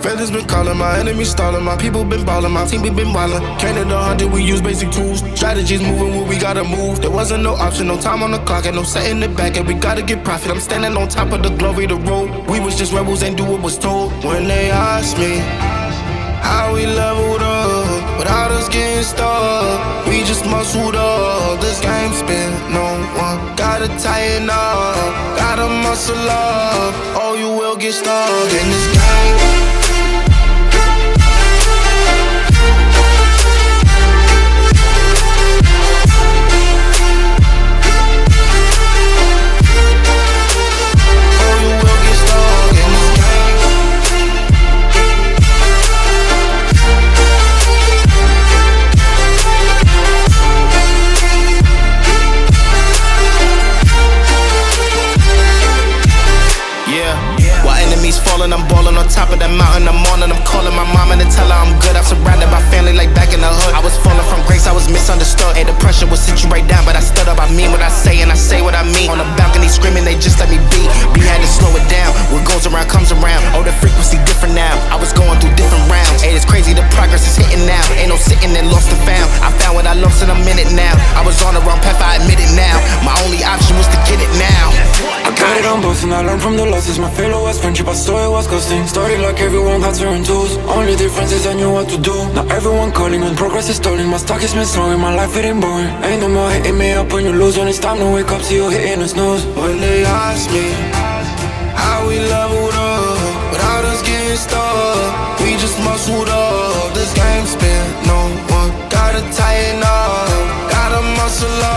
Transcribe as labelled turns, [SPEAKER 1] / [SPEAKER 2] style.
[SPEAKER 1] Feathers been calling, my enemies stalling, my people been ballin', my team we been wildin'. Counted 100, we use basic tools. Strategies moving where we gotta move. There wasn't no option, no time on the clock, and no setting it back, and we gotta get profit. I'm standing on top of the glory, the road. We was just rebels, ain't do what was told. When they asked me how we leveled up, without us getting stuck, we just muscled up. This game spin, no one gotta tighten up, gotta muscle up, or you will get stuck in this game. I'm ballin' on top of that mountain, I'm on it. I'm calling my mama to tell her I'm good. I'm surrounded by family like back in the hood. I was falling from grace, I was misunderstood. Hey, the pressure would sit you right down, but I stood up. I mean what I say and I say what I mean. On the balcony screaming, they just let me be. We had to slow it down, what goes around comes around. Oh, the frequency different now, I was going through different rounds. Hey, it's crazy, the progress is hitting now. Ain't no sitting and lost and found. I found what I lost in a minute now. I was on the wrong path, I admit it now. My only option was to get it now.
[SPEAKER 2] I got it on both and I learned from the losses. My failure was friendship, I saw it was costing. Started like everyone had certain tools. Only difference is I knew what to do. Now everyone calling when progress is stalling. My stock is misslowing, my life getting boring. Ain't no more hitting me up when you lose. When it's time to wake up, see you hitting the snooze.
[SPEAKER 1] When they ask me how we leveled up, without us getting stuck, we just muscled up. This game spin, no one gotta tighten up, gotta muscle up.